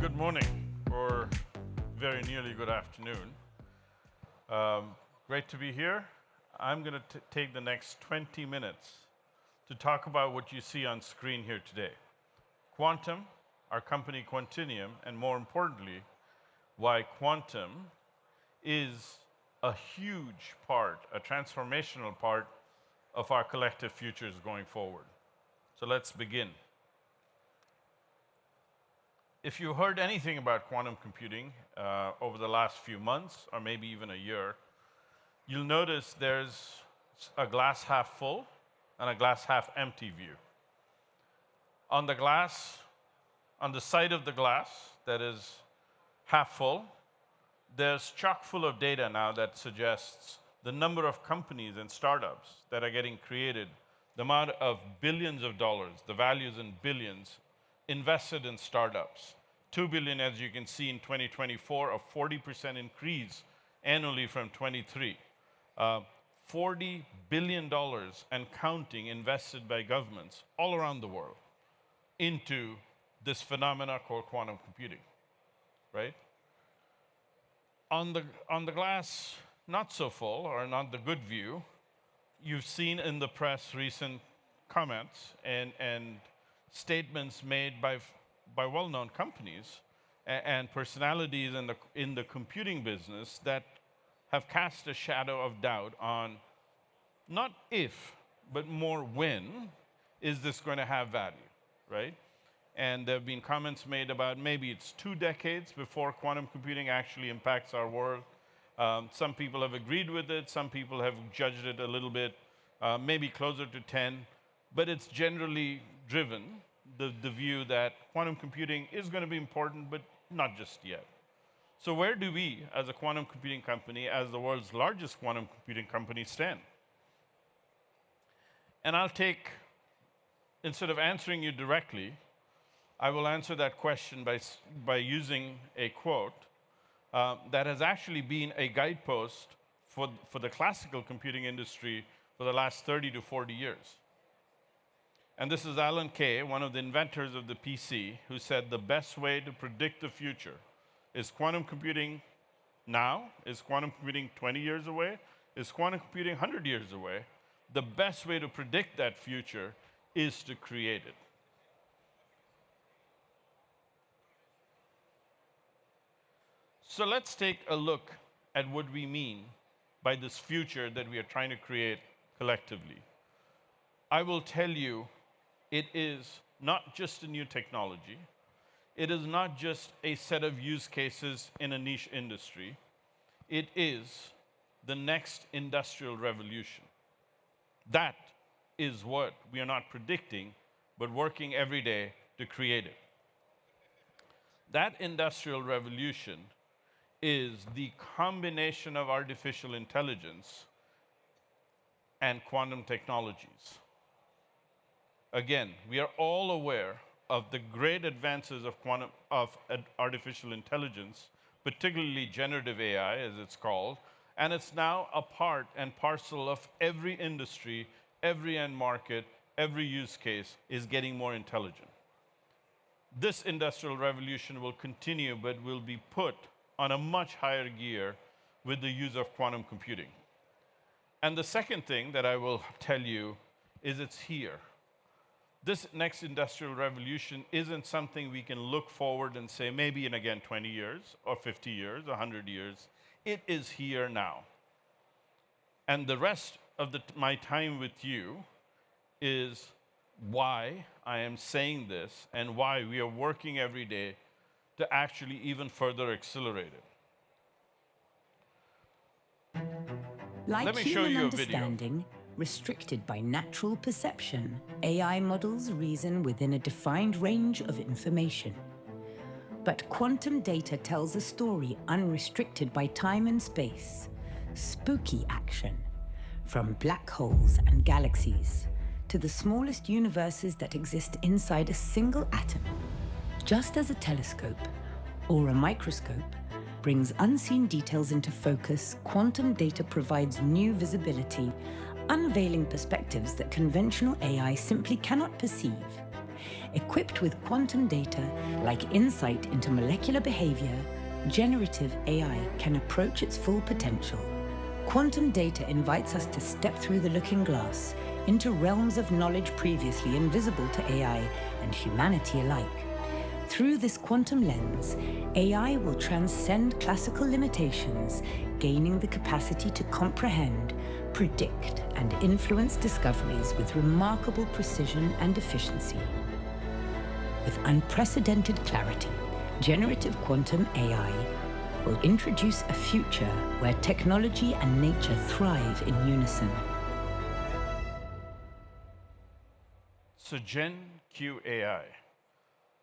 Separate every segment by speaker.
Speaker 1: good morning, or very nearly good afternoon. Great to be here. I'm going to take the next 20 minutes to talk about what you see on screen here today. Quantum, our company Quantinuum, and more importantly, why quantum is a huge part, a transformational part of our collective futures going forward. So let's begin. If you heard anything about quantum computing over the last few months, or maybe even a year, you'll notice there's a glass half full and a glass half empty view. On the side of the glass that is half full, there's chock full of data now that suggests the number of companies and startups that are getting created, the amount of billions of dollars, the values in billions, invested in startups. 2 billion, as you can see in 2024, a 40% increase annually from 23. $40 billion and counting invested by governments all around the world into this phenomena called quantum computing, right? On the glass not so full, or not the good view, you've seen in the press recent comments and statements made by well-known companies and personalities in the computing business that have cast a shadow of doubt on not if, but more when is this going to have value, right? And there have been comments made about maybe it's 2 decades before quantum computing actually impacts our world. Some people have agreed with it, some people have judged it a little bit, maybe closer to 10, but it's generally driven the view that quantum computing is going to be important, but not just yet. So where do we, as a quantum computing company, as the world's largest quantum computing company, stand? And I'll take, instead of answering you directly, I will answer that question by using a quote that has actually been a guidepost for the classical computing industry for the last 30 to 40 years. And this is Alan Kay, one of the inventors of the PC, who said the best way to predict the future is quantum computing now? Is quantum computing 20 years away? Is quantum computing 100 years away? The best way to predict that future is to create it. So let's take a look at what we mean by this future that we are trying to create collectively. I will tell you, it is not just a new technology. It is not just a set of use cases in a niche industry. It is the next industrial revolution. That is what we are not predicting, but working every day to create it. That industrial revolution is the combination of artificial intelligence and quantum technologies. Again, we are all aware of the great advances of artificial intelligence, particularly generative AI, as it's called, and it's now a part and parcel of every industry, every end market, every use case is getting more intelligent. This industrial revolution will continue, but will be put on a much higher gear with the use of quantum computing. And the second thing that I will tell you is it's here. This next industrial revolution isn't something we can look forward and say maybe in, again, 20 years or 50 years or 100 years. It is here now. And the rest of my time with you is why I am saying this and why we are working every day to actually even further accelerate it. Let me show you a video.
Speaker 2: Restricted by natural perception, AI models reason within a defined range of information. But quantum data tells a story unrestricted by time and space. Spooky action, from black holes and galaxies to the smallest universes that exist inside a single atom. Just as a telescope or a microscope brings unseen details into focus, quantum data provides new visibility, unveiling perspectives that conventional AI simply cannot perceive. Equipped with quantum data like insight into molecular behavior, generative AI can approach its full potential. Quantum data invites us to step through the looking glass into realms of knowledge previously invisible to AI and humanity alike. Through this quantum lens, AI will transcend classical limitations, gaining the capacity to comprehend, predict, and influence discoveries with remarkable precision and efficiency. With unprecedented clarity, generative quantum AI will introduce a future where technology and nature thrive in unison.
Speaker 1: So Gen Q AI.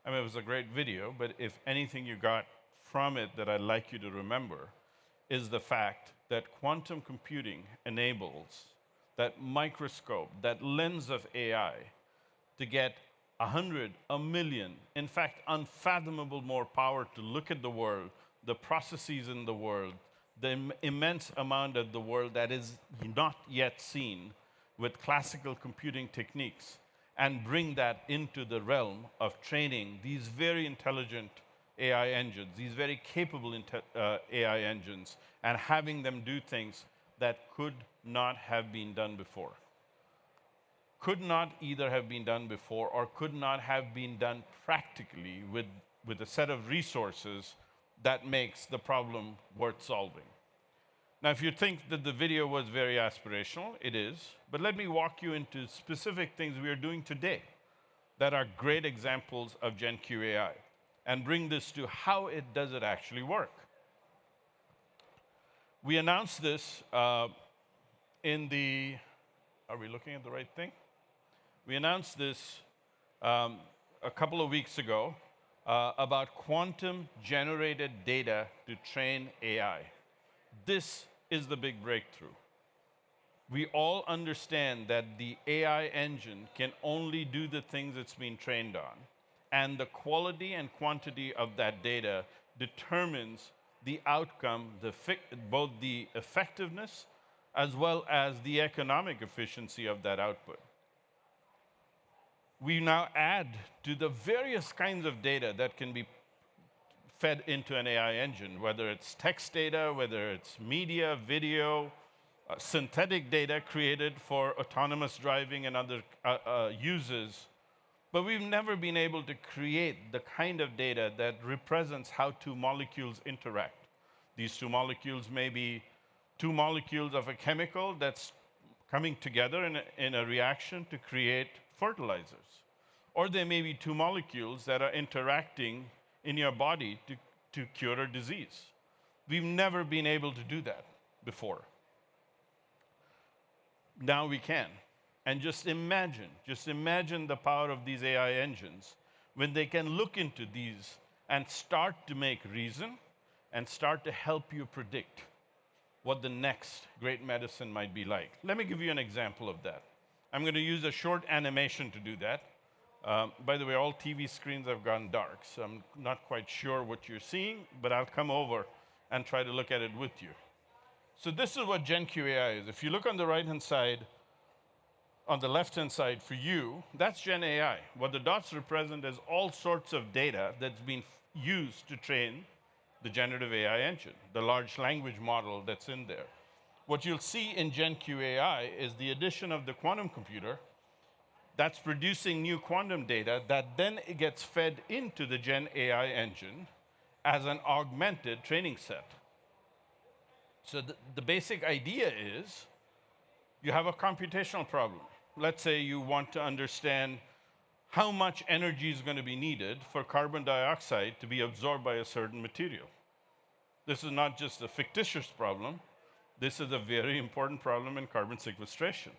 Speaker 1: I mean, it was a great video, but if anything you got from it that I'd like you to remember is the fact that quantum computing enables that microscope, that lens of AI, to get 100, a million, in fact, unfathomable more power to look at the world, the processes in the world, the immense amount of the world that is not yet seen with classical computing techniques, and bring that into the realm of training these very intelligent AI engines, these very capable AI engines, and having them do things that could not have been done before. Could not either have been done before or could not have been done practically with a set of resources that makes the problem worth solving. Now, if you think that the video was very aspirational, it is, but let me walk you into specific things we are doing today that are great examples of Gen Q AI and bring this to how does it actually work. We announced this in the, are we looking at the right thing? We announced this a couple of weeks ago about quantum-generated data to train AI. This is the big breakthrough. We all understand that the AI engine can only do the things it's been trained on, and the quality and quantity of that data determines the outcome, both the effectiveness as well as the economic efficiency of that output. We now add to the various kinds of data that can be fed into an AI engine, whether it's text data, whether it's media, video, synthetic data created for autonomous driving and other uses. But we've never been able to create the kind of data that represents how two molecules interact. These two molecules may be two molecules of a chemical that's coming together in a reaction to create fertilizers. Or they may be two molecules that are interacting in your body to cure a disease. We've never been able to do that before. Now we can. And just imagine the power of these AI engines when they can look into these and start to make reason and start to help you predict what the next great medicine might be like. Let me give you an example of that. I'm going to use a short animation to do that. By the way, all TV screens have gone dark, so I'm not quite sure what you're seeing, but I'll come over and try to look at it with you. So this is what Gen Q AI is. If you look on the right-hand side, on the left-hand side for you, that's Gen AI. What the dots represent is all sorts of data that's been used to train the generative AI engine, the large language model that's in there. What you'll see in Gen Q AI is the addition of the quantum computer that's producing new quantum data that then it gets fed into the Gen AI engine as an augmented training set. So the basic idea is you have a computational problem. Let's say you want to understand how much energy is going to be needed for carbon dioxide to be absorbed by a certain material. This is not just a fictitious problem. This is a very important problem in carbon sequestration.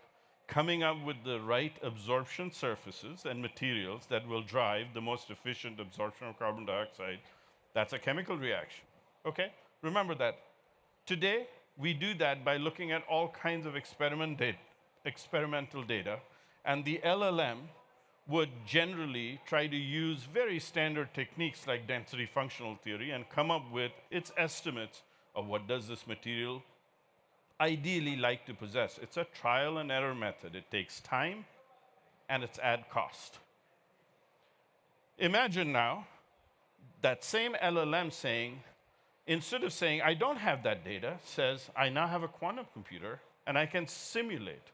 Speaker 1: Coming up with the right absorption surfaces and materials that will drive the most efficient absorption of carbon dioxide, that's a chemical reaction. Okay? Remember that. Today, we do that by looking at all kinds of experimental data, and the LLM would generally try to use very standard techniques like density functional theory and come up with its estimates of what does this material ideally like to possess. It's a trial and error method. It takes time and it's at cost. Imagine now that same LLM saying, instead of saying, I don't have that data, says, I now have a quantum computer, and I can simulate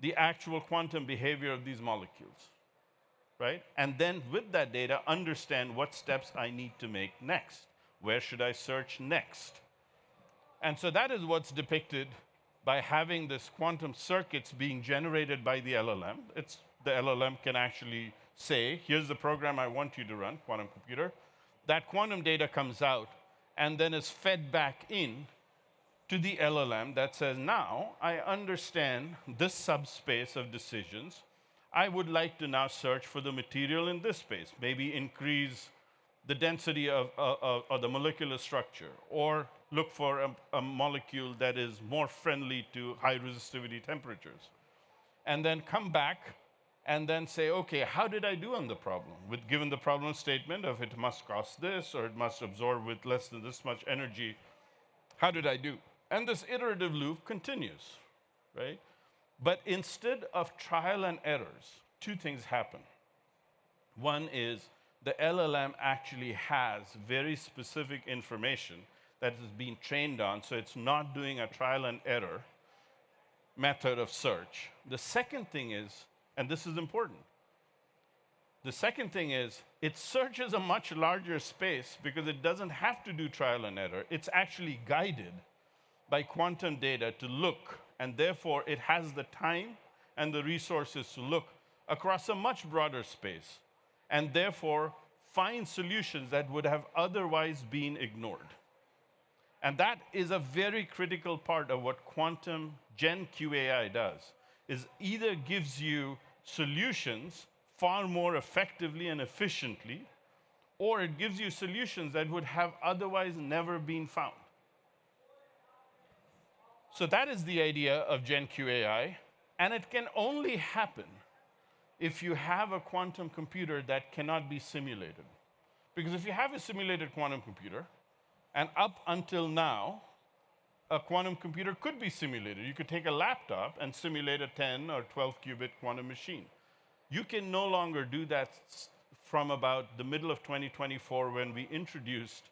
Speaker 1: the actual quantum behavior of these molecules, right? And then with that data, understand what steps I need to make next. Where should I search next? And so that is what's depicted by having this quantum circuits being generated by the LLM. The LLM can actually say, here's the program I want you to run, quantum computer. That quantum data comes out and then is fed back in to the LLM that says, now I understand this subspace of decisions. I would like to now search for the material in this space, maybe increase the density of the molecular structure, or look for a molecule that is more friendly to high resistivity temperatures. And then come back and then say, okay, how did I do on the problem? Given the problem statement of it must cost this, or it must absorb with less than this much energy, how did I do? And this iterative loop continues, right? But instead of trial and errors, two things happen. One is the LLM actually has very specific information that is being trained on, so it's not doing a trial and error method of search. The second thing is, and this is important, the second thing is it searches a much larger space because it doesn't have to do trial and error. It's actually guided by quantum data to look, and therefore it has the time and the resources to look across a much broader space, and therefore find solutions that would have otherwise been ignored. And that is a very critical part of what quantum Gen QAI does, is either gives you solutions far more effectively and efficiently, or it gives you solutions that would have otherwise never been found. So that is the idea of Gen QAI, and it can only happen if you have a quantum computer that cannot be simulated. Because if you have a simulated quantum computer, and up until now, a quantum computer could be simulated. You could take a laptop and simulate a 10 or 12 qubit quantum machine. You can no longer do that from about the middle of 2024 when we introduced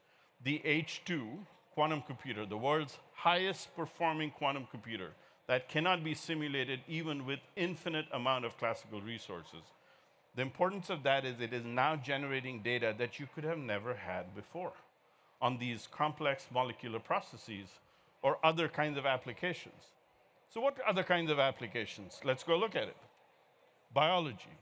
Speaker 1: the H2 quantum computer, the world's highest performing quantum computer that cannot be simulated even with infinite amount of classical resources. The importance of that is it is now generating data that you could have never had before on these complex molecular processes or other kinds of applications. So what other kinds of applications? Let's go look at it. Biology.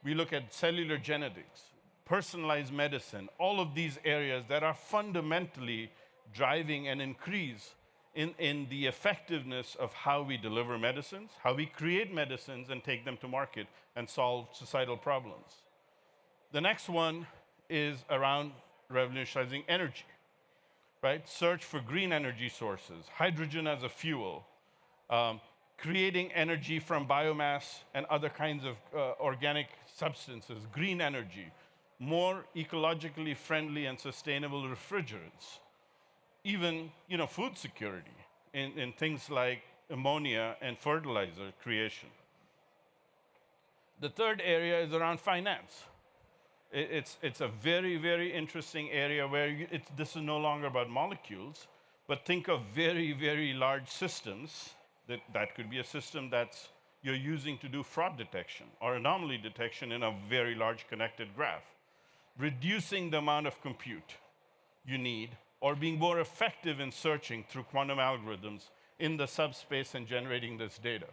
Speaker 1: We look at cellular genetics, personalized medicine, all of these areas that are fundamentally driving an increase in the effectiveness of how we deliver medicines, how we create medicines and take them to market and solve societal problems. The next one is around revolutionizing energy, right? Search for green energy sources, hydrogen as a fuel, creating energy from biomass and other kinds of organic substances, green energy, more ecologically friendly and sustainable refrigerants, even food security in things like ammonia and fertilizer creation. The third area is around finance. It's a very, very interesting area where this is no longer about molecules, but think of very, very large systems. That could be a system that's you're using to do fraud detection or anomaly detection in a very large connected graph. Reducing the amount of compute you need, or being more effective in searching through quantum algorithms in the subspace and generating this data.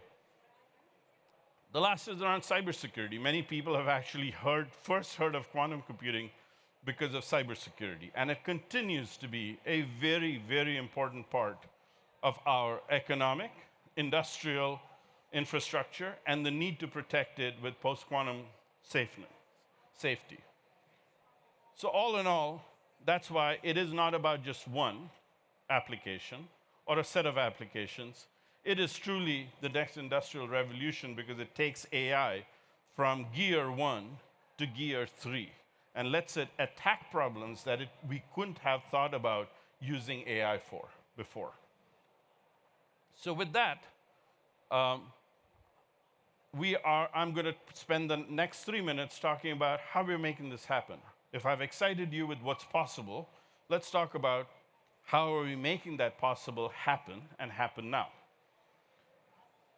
Speaker 1: The last is around cybersecurity. Many people have actually first heard of quantum computing because of cybersecurity, and it continues to be a very, very important part of our economic, industrial infrastructure, and the need to protect it with post-quantum safety. So all in all, that's why it is not about just one application or a set of applications. It is truly the next industrial revolution because it takes AI from gear 1 to gear 3 and lets it attack problems that we couldn't have thought about using AI for before. So with that, I'm going to spend the next 3 minutes talking about how we're making this happen. If I've excited you with what's possible, let's talk about how are we making that possible happen and happen now.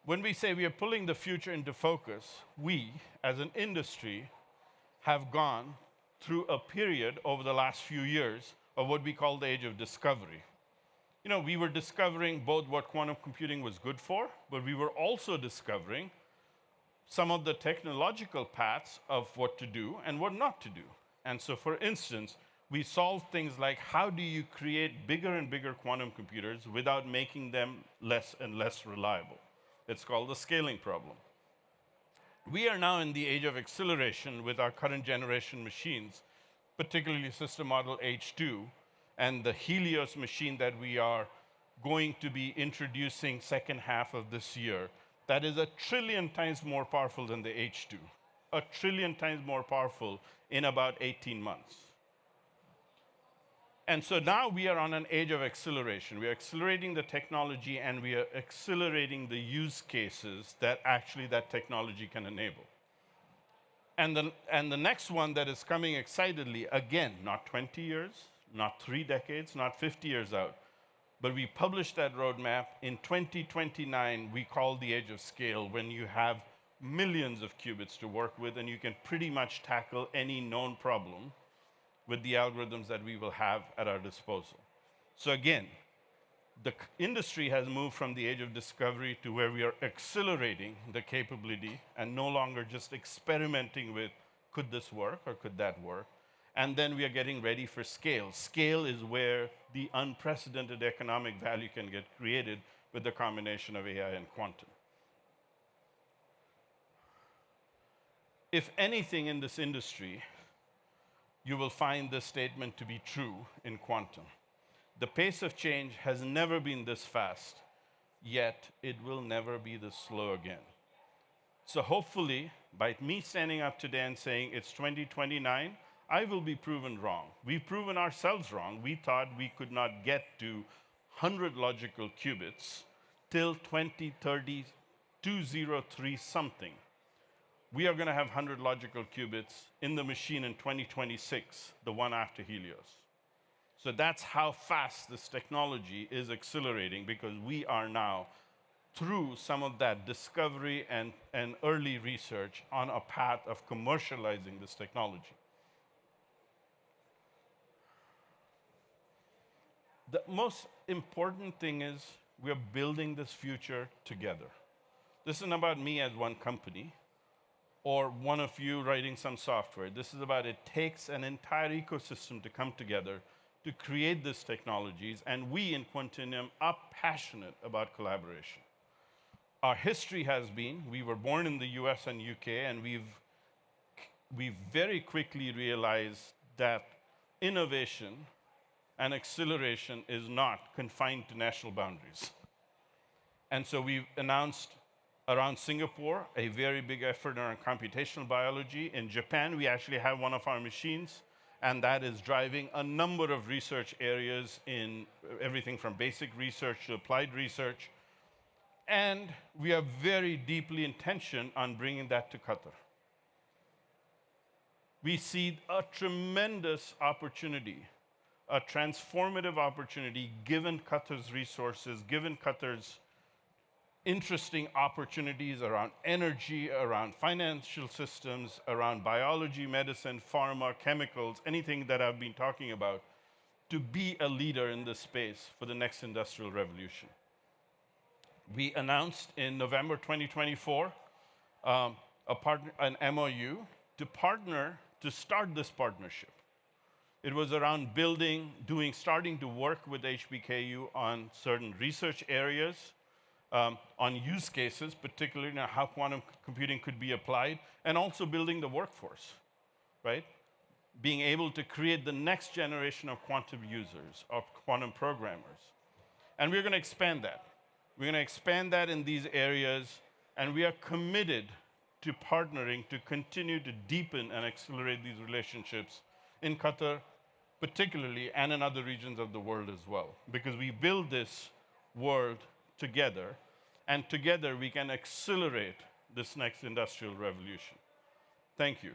Speaker 1: When we say we are pulling the future into focus, we, as an industry, have gone through a period over the last few years of what we call the age of discovery. You know, we were discovering both what quantum computing was good for, but we were also discovering some of the technological paths of what to do and what not to do. And so, for instance, we solved things like how do you create bigger and bigger quantum computers without making them less and less reliable? It's called the scaling problem. We are now in the age of acceleration with our current generation machines, particularly system model H2, and the Helios machine that we are going to be introducing second half of this year. That is 1 trillion times more powerful than the H2. 1 trillion times more powerful in about 18 months. And so now we are on an age of acceleration. We are accelerating the technology and we are accelerating the use cases that actually that technology can enable. And the next one that is coming excitedly, again, not 20 years, not 3 decades, not 50 years out, but we published that roadmap in 2029. We call the age of scale, when you have millions of qubits to work with and you can pretty much tackle any known problem with the algorithms that we will have at our disposal. So again, the industry has moved from the age of discovery to where we are accelerating the capability and no longer just experimenting with, could this work or could that work? And then we are getting ready for scale. Scale is where the unprecedented economic value can get created with the combination of AI and quantum. If anything in this industry, you will find this statement to be true in quantum. The pace of change has never been this fast, yet it will never be this slow again. So hopefully, by me standing up today and saying it's 2029, I will be proven wrong. We've proven ourselves wrong. We thought we could not get to 100 logical qubits till 2030, 203 something. We are going to have 100 logical qubits in the machine in 2026, the one after Helios. So that's how fast this technology is accelerating, because we are now through some of that discovery and early research on a path of commercializing this technology. The most important thing is we're building this future together. This isn't about me as one company or one of you writing some software. This is about, it takes an entire ecosystem to come together to create these technologies, and we in Quantinuum are passionate about collaboration. Our history has been, we were born in the US and UK, and we've very quickly realized that innovation and acceleration is not confined to national boundaries. And so we've announced around Singapore a very big effort around computational biology. In Japan, we actually have one of our machines, and that is driving a number of research areas in everything from basic research to applied research. And we are very deeply intentioned on bringing that to Qatar. We see a tremendous opportunity, a transformative opportunity, given Qatar's resources, given Qatar's interesting opportunities around energy, around financial systems, around biology, medicine, pharma, chemicals, anything that I've been talking about, to be a leader in this space for the next industrial revolution. We announced in November 2024 an MOU to partner, to start this partnership. It was around starting to work with HBKU on certain research areas, on use cases, particularly how quantum computing could be applied, and also building the workforce, right? Being able to create the next generation of quantum users, of quantum programmers. And we're going to expand that. We're going to expand that in these areas, and we are committed to partnering to continue to deepen and accelerate these relationships in Qatar, particularly, and in other regions of the world as well, because we build this world together, and together we can accelerate this next industrial revolution. Thank you.